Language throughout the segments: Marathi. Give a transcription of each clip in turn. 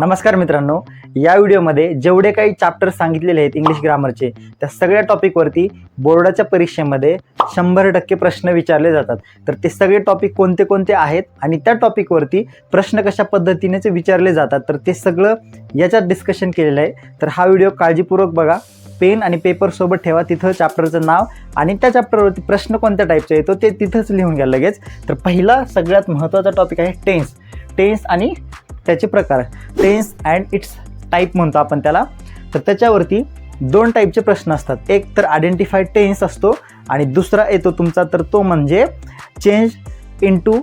नमस्कार मित्रांनो, या व्हिडिओमध्ये जेवढे काही चॅप्टर सांगितलेले आहेत इंग्लिश ग्रामरचे त्या सगळ्या टॉपिकवरती बोर्डाच्या परीक्षेमध्ये 100% प्रश्न विचारले जातात. तर ते सगळे टॉपिक कोणते कोणते आहेत आणि त्या टॉपिकवरती प्रश्न कशा पद्धतीने विचारले जातात तर ते सगळं याच्यात डिस्कशन केलेलं आहे. तर हा व्हिडिओ काळजीपूर्वक बघा. पेन आणि पेपर सोबत ठेवा, तिथं चॅप्टरचं नाव आणि त्या चॅप्टरवरती प्रश्न कोणत्या टाईपचा येतो ते तिथंच लिहून घ्या लगेच. तर पहिला सगळ्यात महत्त्वाचा टॉपिक आहे टेन्स आणि त्याचे प्रकार. टेन्स अँड इट्स टाईप म्हणतो आपण त्याला. तर त्याच्यावरती दोन टाईपचे प्रश्न असतात. एक तर आयडेंटिफाईड टेन्स असतो आणि दुसरा येतो तुमचा तर तो म्हणजे चेंज इंटू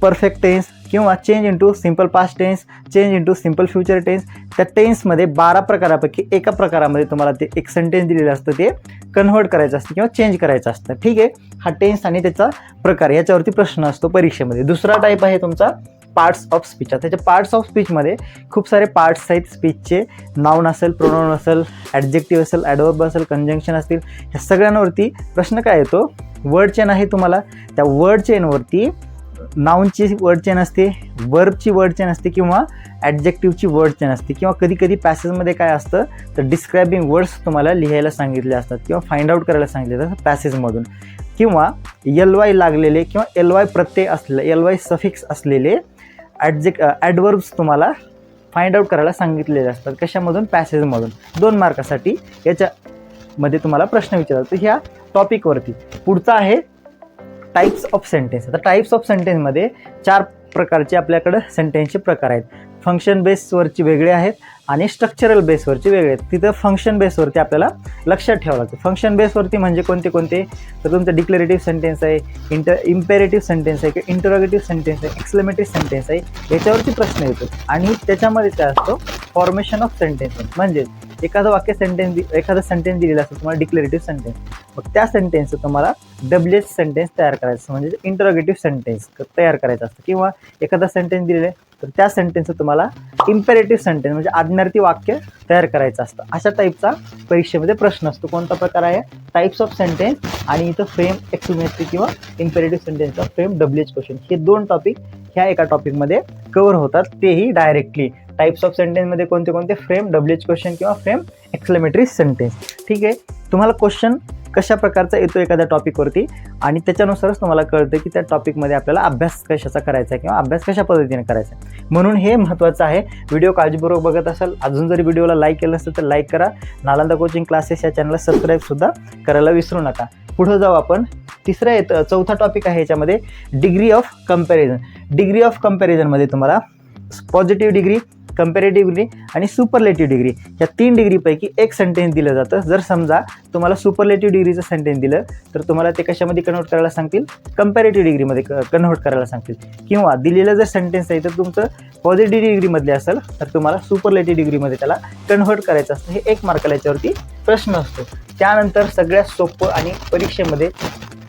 परफेक्ट टेन्स किंवा change into simple past tense, change into simple future tense. त्या टेन्समध्ये 12 प्रकारापैकी एका प्रकारामध्ये तुम्हाला ते एक सेंटेन्स दिलेलं असतं, ते कन्व्हर्ट करायचं असतं किंवा चेंज करायचं असतं. ठीक आहे, हा टेन्स आणि त्याचा प्रकार याच्यावरती प्रश्न असतो परीक्षेमध्ये. दुसरा टाईप आहे तुमचा पार्ट्स ऑफ स्पीच. त्याच्या पार्ट्स ऑफ स्पीचमध्ये खूप सारे पार्ट्स आहेत स्पीचचे. नाऊन असेल, प्रोनाऊन असेल, ॲडजेक्टिव्ह असेल, ॲडवर्ब असेल, कंजंक्शन असतील, ह्या सगळ्यांवरती प्रश्न काय येतो. वर्ड चेन आहे तुम्हाला. त्या वर्ड चेनवरती नाऊनची वर्ड चेन असते, वर्बची वर्ड चेन असते किंवा ॲडजेक्टिव्हची वर्ड चेन असते किंवा कधी कधी पॅसेजमध्ये काय असतं तर डिस्क्रायबिंग वर्ड्स तुम्हाला लिहायला सांगितले असतात किंवा फाइंड आउट करायला सांगितले जातात पॅसेजमधून. किंवा LY लागलेले किंवा LY प्रत्यय असलेले, LY सफिक्स असलेले ॲडवर्ब्स तुम्हाला फाइंड आउट करायला सांगितलेले असतात. कशामधून? पॅसेजमधून. 2 मार्कासाठी याच्यामध्ये तुम्हाला प्रश्न विचारतात ह्या टॉपिकवरती. पुढचा आहे टाईप्स ऑफ सेंटेन्स. आता टाईप्स ऑफ सेंटेन्समध्ये 4 प्रकारचे आपल्याकडं सेंटेन्सचे प्रकार आहेत. फंक्शन बेसवरची वेगळे आहेत आणि स्ट्रक्चरल बेसवरचे वेगळे आहेत. तिथं फंक्शन बेसवरती आपल्याला लक्षात ठेवावं लागतं. फंक्शन बेसवरती म्हणजे कोणते कोणते तर तुमचं डिक्लेरेटिव्ह सेंटेन्स आहे, इम्पेरेटिव्ह सेंटेन्स आहे, किंवा इंटरोगेटिव्ह सेंटेन्स आहे, एक्सक्लेमेटिव्ह सेंटेन्स आहे, याच्यावरती प्रश्न येतो. आणि त्याच्यामध्ये काय असतो फॉर्मेशन ऑफ सेंटेन्स. म्हणजे एखादं सेंटेन्स दिलेलं असतं तुम्हाला डिक्लेरेटिव्ह सेंटेन्स, मग त्या सेंटेन्सचं तुम्हाला WH सेंटेन्स तयार करायचं म्हणजे इंटरोगेटिव्ह सेंटेन्स तयार करायचं असतं. किंवा एखादा सेंटेन्स दिलेलं आहे तर त्या सेंटेन्सचं तुम्हाला इम्पेरेटिव्ह सेंटेन्स म्हणजे आज्ञार्थी वाक्य तयार करायचं असतं. अशा टाईपचा परीक्षेमध्ये प्रश्न असतो. कोणता प्रकार आहे? टाईप्स ऑफ सेंटेन्स आणि इथं फ्रेम एक्सक्लेमेटरी किंवा इम्पेरेटिव्ह सेंटेन्सचा फ्रेम WH क्वेश्चन. हे 2 टॉपिक ह्या एका टॉपिकमध्ये कव्हर होतात, तेही डायरेक्टली. टाईप्स ऑफ सेंटेन्समध्ये कोणते कोणते? फ्रेम WH क्वेश्चन किंवा फ्रेम एक्सक्लेमेटरी सेंटेन्स. ठीक आहे, तुम्हाला क्वेश्चन कशा प्रकारचा येतो एखाद्या टॉपिकवरती आणि त्याच्यानुसारच तुम्हाला कळतं की त्या टॉपिकमध्ये आपल्याला अभ्यास कशाचा करायचा आहे किंवा अभ्यास कशा पद्धतीने करायचा आहे. म्हणून हे महत्त्वाचं आहे. व्हिडिओ काळजीपूर्वक बघत असाल, अजून जरी व्हिडिओला लाईक केलं नसेल तर लाईक करा. नालंदा कोचिंग क्लासेस या चॅनलला सबस्क्राईबसुद्धा करायला विसरू नका. पुढं जाऊ आपण. चौथा टॉपिक आहे याच्यामध्ये degree of comparison. Degree of कंपॅरिझनमध्ये तुम्हाला पॉझिटिव्ह डिग्री, कंपॅरेटिव्ह डिग्री आणि सुपरलेटिव्ह डिग्री या 3 डिग्रीपैकी एक सेंटेन्स दिलं जातं. जर समजा तुम्हाला सुपरलेटिव्ह डिग्रीचं सेंटेन्स दिलं तर तुम्हाला ते कशामध्ये कन्व्हर्ट करायला सांगतील? कंपॅरेटिव्ह डिग्रीमध्ये कन्व्हर्ट करायला सांगतील. किंवा दिलेलं जर सेंटेन्स आहे तर तुमचं पॉझिटिव्ह डिग्रीमधले असेल तर तुम्हाला सुपरलेटिव्ह डिग्रीमध्ये त्याला कन्व्हर्ट करायचं असतं. हे 1 मार्काला याच्यावरती प्रश्न असतो. त्यानंतर सगळ्यात सोपं आणि परीक्षेमध्ये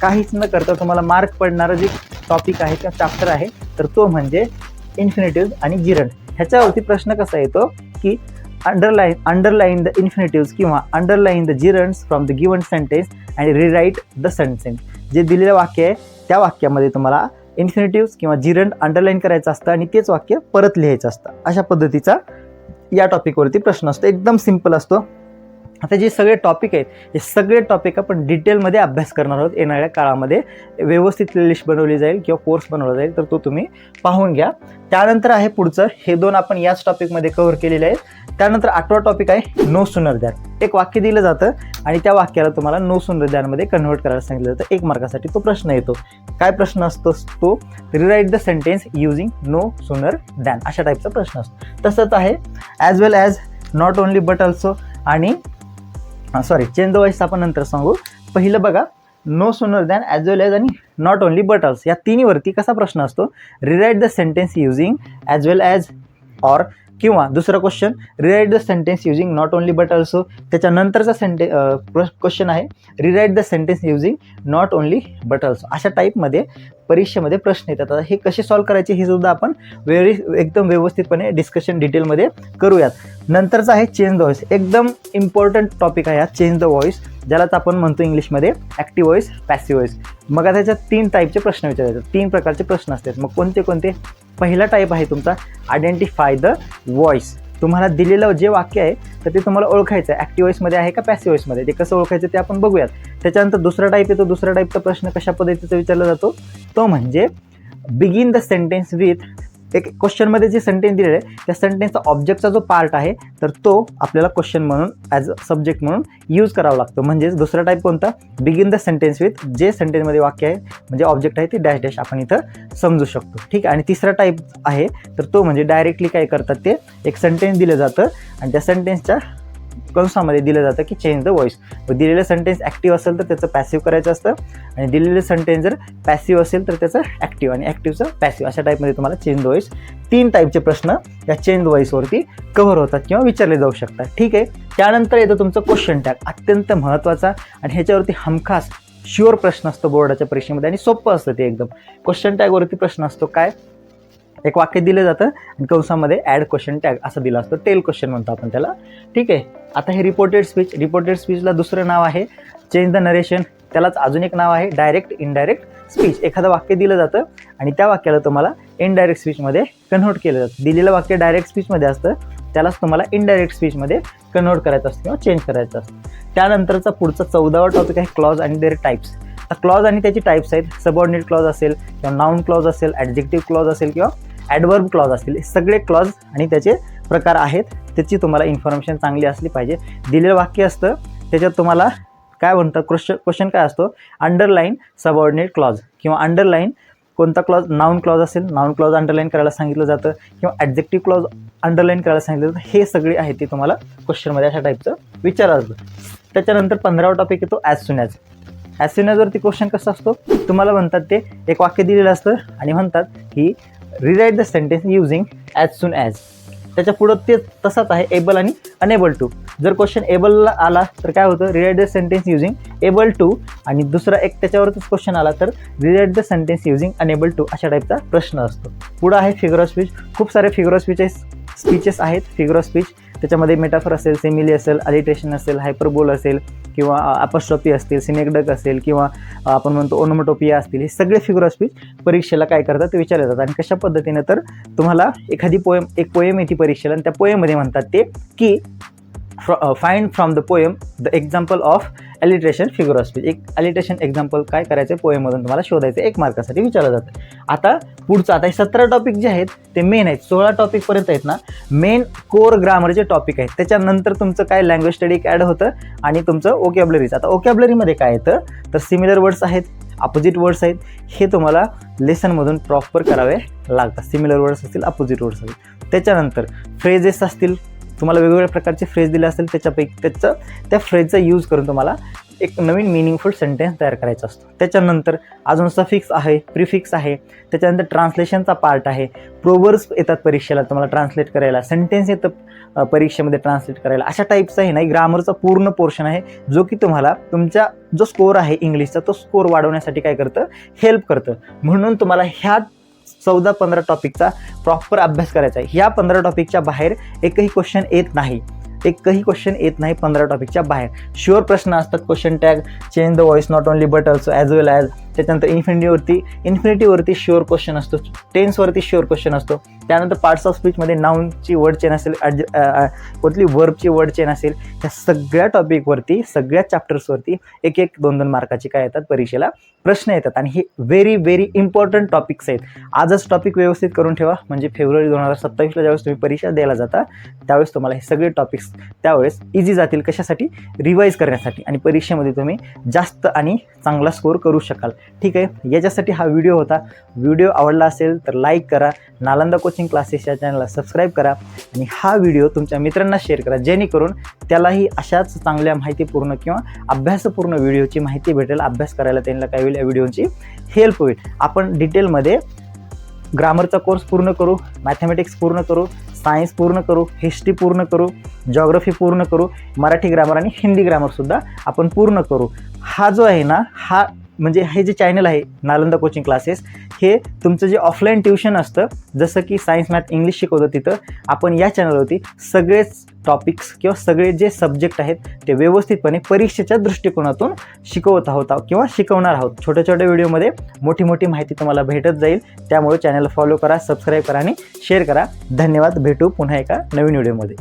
काहीच न करता तुम्हाला मार्क पडणारं जे टॉपिक आहे किंवा चॅप्टर आहे तर तो म्हणजे इन्फिनिटिव्ह आणि जिरंड. ह्याच्यावरती प्रश्न कसा येतो की अंडरलाईन द इन्फिनिटिव्स किंवा underline the gerunds from the given sentence and rewrite the sentence. जे दिलेलं वाक्य आहे त्या वाक्यामध्ये तुम्हाला इन्फिनिटिव्स किंवा जिरंड अंडरलाईन करायचं असतं आणि तेच वाक्य परत लिहायचं असतं. अशा पद्धतीचा या टॉपिकवरती प्रश्न असतो. एकदम सिम्पल असतो. आता जे सगळे टॉपिक आहेत हे सगळे टॉपिक आपण डिटेलमध्ये अभ्यास करणार आहोत. येणाऱ्या काळामध्ये व्यवस्थित लिस्ट बनवली जाईल किंवा कोर्स बनवला जाईल, तर तो तुम्ही पाहून घ्या. त्यानंतर आहे पुढचं, हे 2 आपण याच टॉपिकमध्ये कव्हर केलेले आहेत. त्यानंतर 8वा टॉपिक आहे नो सूनर दॅन. एक वाक्य दिलं जातं आणि त्या वाक्याला तुम्हाला नो सूनर दॅनमध्ये कन्व्हर्ट करायला सांगितलं जातं. 1 मार्कासाठी तो प्रश्न येतो. काय प्रश्न असतो तो? Rewrite the sentence using no sooner than, अशा टाईपचा प्रश्न असतो. तसंच आहे as well as, not only but also आणि चेंज द वॉइस आपण नंतर सांगू. पहिलं बघा, no sooner than, as well as आणि नॉट ओनली बट ऑल्सो या तिन्हीवरती कसा प्रश्न असतो? Rewrite the sentence using as well as or. किंवा दुसरा question, rewrite the sentence using not only but also. त्याच्यानंतरचा क्वेश्चन आहे rewrite the sentence using not only but also. अशा टाईपमध्ये परीक्षेमध्ये प्रश्न येतात. आता हे कसे सॉल्व्ह करायचे हे सुद्धा आपण एकदम व्यवस्थितपणे डिस्कशन डिटेलमध्ये करूयात. नंतरचं आहे चेंज द व्हॉइस. एकदम इम्पॉर्टंट टॉपिक आहे हा चेंज द व्हॉइस, ज्यालाच आपण म्हणतो इंग्लिशमध्ये ॲक्टिव्ह व्हॉइस, पॅसिव्ह व्हॉइस. मग त्याच्यात 3 टाईपचे प्रश्न विचारायचे, 3 प्रकारचे प्रश्न असतात. मग कोणते कोणते? पहिला टाईप आहे तुमचा आयडेंटिफाय द व्हॉइस. तुम्हाला दिलेलं जे वाक्य आहे तर ते तुम्हाला ओळखायचं आहे, ॲक्टिव्ह व्हॉइसमध्ये आहे का पॅसिव्ह व्हॉइसमध्ये, ते कसं ओळखायचं ते आपण बघूयात. त्याच्यानंतर दुसरा टाईप येतो. दुसरा टाईपचा प्रश्न कशा पद्धतीचा विचारला जातो तो म्हणजे बिगिन द सेंटेन्स विथ, एक क्वेश्चनमध्ये जे सेंटेन्स दिलेलं आहे त्या सेंटेन्सचा ऑब्जेक्टचा जो पार्ट आहे तर तो आपल्याला क्वेश्चन म्हणून ॲज अ सब्जेक्ट म्हणून यूज करावा लागतो. म्हणजेच दुसरा टाईप कोणता, बिगिन द सेंटेन्स विथ, जे सेंटेन्समध्ये वाक्य आहे म्हणजे ऑब्जेक्ट आहे ते डॅश डॅश आपण इथं समजू शकतो. ठीक आहे. आणि तिसरा टाईप आहे तर तो म्हणजे डायरेक्टली काय करतात, ते एक सेंटेन्स दिलं जातं आणि त्या सेंटेन्सच्या कंसामध्ये दिलं जातं की चेंज द व्हॉइस. दिलेलं सेंटेन्स ॲक्टिव्ह असेल तर त्याचं पॅसिव्ह करायचं असतं आणि दिलेलं सेंटेन्स जर पॅसिव्ह असेल तर त्याचं ॲक्टिव्ह आणि ॲक्टिव्हचं पॅसिव्ह, अशा टाईपमध्ये तुम्हाला चेंज द व्हॉइस 3 टाईपचे प्रश्न या चेंज द व्हॉइसवरती कव्हर होतात किंवा विचारले जाऊ शकतात. ठीक आहे. त्यानंतर येतो तुमचं क्वेश्चन टॅग, अत्यंत महत्त्वाचा आणि ह्याच्यावरती हमखास शुअर प्रश्न असतो बोर्डाच्या परीक्षेमध्ये आणि सोपं असतं ते एकदम. क्वेश्चन टॅगवरती प्रश्न असतो काय, एक वाक्य दिलं जातं आणि कंसामध्ये ॲड क्वेश्चन टॅग असं दिलं असतं, टेल क्वेश्चन म्हणतो आपण त्याला. ठीक आहे. आता हे रिपोर्टेड स्पीचला दुसरं नाव आहे चेंज द नरेशन, त्यालाच अजून एक नाव आहे डायरेक्ट इनडायरेक्ट स्पीच. एखादं वाक्य दिलं जातं आणि त्या वाक्याला तुम्हाला इनडायरेक्ट स्पीचमध्ये कन्व्हर्ट केलं जातं. दिलेलं वाक्य डायरेक्ट स्पीचमध्ये असतं त्यालाच तुम्हाला इनडायरेक्ट स्पीचमध्ये कन्व्हर्ट करायचं असतं किंवा चेंज करायचं असतं. त्यानंतरचा पुढचा 14वा टॉपिक आहे क्लॉज आणि देअर टाईप्स. आता क्लॉज आणि त्याची टाईप्स आहेत, सबऑर्डिनेट क्लॉज असेल किंवा नाउन क्लॉज असेल, ॲडजेक्टिव्ह क्लॉज असेल किंवा ॲडवर्ब क्लॉज असतील, हे सगळे क्लॉज आणि त्याचे प्रकार आहेत. त्याची तुम्हाला इन्फॉर्मेशन चांगली असली पाहिजे. दिलेलं वाक्य असतं त्याच्यात तुम्हाला काय म्हणतं, क्वेश्चन काय असतो, अंडरलाईन सबऑर्डिनेट क्लॉज किंवा अंडरलाईन कोणता क्लॉज, नाउन क्लॉज असेल नाउन क्लॉज अंडरलाईन करायला सांगितलं जातं किंवा ॲडजेक्टिव्ह क्लॉज अंडरलाईन करायला सांगितलं जातं. हे सगळे आहे ते तुम्हाला क्वेश्चनमध्ये अशा टाईपचं विचारलं जातं. त्याच्यानंतर 15वा टॉपिक येतो as soon as. As soon ॲजवरती क्वेश्चन कसा असतो, तुम्हाला म्हणतात ते एक वाक्य दिलेलं असतं आणि म्हणतात की rewrite the sentence using as soon as. त्याच्या पुढं ते तसाच आहे एबल आणि अनेबल टू. जर क्वेश्चन एबलला आला तर काय होतं, rewrite the sentence using able to, आणि दुसरा एक त्याच्यावरच क्वेश्चन आला तर rewrite the sentence using unable to, अशा टाईपचा प्रश्न असतो. पुढं आहे फिगर ऑफ स्पीच. खूप सारे फिगर ऑफ स्पीचेस आहेत. फिगर ऑफ स्पीच त्याच्यामध्ये मेटाफर असेल, सेमिली असेल, अलिट्रेशन असेल, हायपरबोल असेल किंवा अपॉस्ट्रॉफी असतील, सिनेक्डक असेल किंवा आपण म्हणतो ओनोमोटोपिया असतील, हे सगळे फिगर ऑफ स्पीच परीक्षेला काय करतात ते विचारले जातात. आणि कशा पद्धतीने तर तुम्हाला एखादी एक पोएम येते परीक्षेला आणि त्या पोएममध्ये म्हणतात ते की find from the poem the example of alliteration figure of speech. एक अलिट्रेशन एक्झाम्पल काय करायचं पोएममधून तुम्हाला शोधायचं, 1 मार्कासाठी विचारलं जातं. आता पुढचं, आता हे 17 टॉपिक जे आहेत ते मेन आहेत, 16 टॉपिकपर्यंत आहेत ना, मेन कोर ग्रामरचे टॉपिक आहेत. त्याच्यानंतर तुमचं काय लँग्वेज स्टडी ॲड होतं आणि तुमचं ओकॅब्लरीज. आता ओकॅब्लरीमध्ये काय येतं तर सिमिलर वर्ड्स आहेत, अपोजिट वर्ड्स आहेत, हे तुम्हाला लेसनमधून प्रॉपर करावे लागतात. सिमिलर वर्ड्स असतील, अपोजिट वर्ड्स असतील. त्याच्यानंतर फ्रेजेस असतील, तुम्हाला वेगवेगळ्या प्रकारचे फ्रेज दिले असतील, त्या फ्रेजचा यूज करून तुम्हाला एक नवीन मिनिंगफुल सेंटेन्स तयार करायचा असतो. त्याच्यानंतर अजून सफिक्स आहे, प्रिफिक्स आहे, त्याच्यानंतर ट्रान्सलेशनचा पार्ट आहे, प्रोवर्ब्स येतात परीक्षेला तुम्हाला ट्रान्सलेट करायला, सेंटेन्स येतं परीक्षेमध्ये ट्रान्सलेट करायला. अशा टाईपचा आहे ना ग्रामरचा पूर्ण पोर्शन आहे जो की तुम्हाला तुमचा जो स्कोर आहे इंग्लिशचा तो स्कोर वाढवण्यासाठी काय करतं, हेल्प करतं. म्हणून तुम्हाला ह्या 14-15 टॉपिकचा प्रॉपर अभ्यास करायचा आहे. ह्या 15 टॉपिकच्या बाहेर एकही क्वेश्चन येत नाही, 15 टॉपिकच्या बाहेर. शुअर प्रश्न असतात. Question tag, change the voice not only but also as well as. त्याच्यानंतर इन्फिनिटीवरती शुअर क्वेश्चन असतो, टेन्सवरती शुअर क्वेश्चन असतो. त्यानंतर पार्ट्स ऑफ स्पीचमध्ये नाऊनची वर्ड चेन असेल, कुठली वर्बची वर्ड चेन असेल, ह्या सगळ्या टॉपिकवरती, सगळ्या चॅप्टर्सवरती 1-1, 2-2 मार्काची काय येतात परीक्षेला प्रश्न येतात. आणि हे व्हेरी व्हेरी इम्पॉर्टंट टॉपिक्स आहेत. आजच टॉपिक व्यवस्थित करून ठेवा, म्हणजे फेब्रुवारी 2027ला ज्यावेळेस तुम्ही परीक्षा द्यायला जाता त्यावेळेस तुम्हाला हे सगळे टॉपिक्स त्यावेळेस इझी जातील. कशासाठी, रिवाईज करण्यासाठी आणि परीक्षेमध्ये तुम्ही जास्त आणि चांगला स्कोर करू शकाल. ठीक आहे. याच्यासाठी हा व्हिडिओ होता. व्हिडिओ आवडला असेल तर लाईक करा, नालंदा कोचिंग क्लासेस या चॅनलला सबस्क्राईब करा आणि हा व्हिडिओ तुमच्या मित्रांना शेअर करा, जेणेकरून त्यालाही अशाच चांगल्या माहितीपूर्ण किंवा अभ्यासपूर्ण व्हिडिओची माहिती भेटेल. अभ्यास करायला त्यांना काय होईल, या व्हिडिओची हेल्प होईल. आपण डिटेलमध्ये ग्रामरचा कोर्स पूर्ण करू, मॅथमॅटिक्स पूर्ण करू, सायन्स पूर्ण करू, हिस्ट्री पूर्ण करू, जॉग्रफी पूर्ण करू, मराठी ग्रामर आणि हिंदी ग्रामरसुद्धा आपण पूर्ण करू. हा जो आहे ना, हा म्हणजे हे जे चॅनल आहे नालंदा कोचिंग क्लासेस, हे तुमचं जे ऑफलाईन ट्युशन असतं, जसं की सायन्स मॅथ इंग्लिश शिकवतं, तिथं आपण या चॅनलवरती सगळेच टॉपिक्स किंवा सगळे जे सब्जेक्ट आहेत ते व्यवस्थितपणे परीक्षेच्या दृष्टिकोनातून शिकवत आहोत किंवा शिकवणार आहोत. छोट्या छोट्या व्हिडिओमध्ये मोठी मोठी माहिती तुम्हाला भेटत जाईल. त्यामुळे चॅनल फॉलो करा, सबस्क्राईब करा आणि शेअर करा. धन्यवाद. भेटू पुन्हा एका नवीन व्हिडिओमध्ये.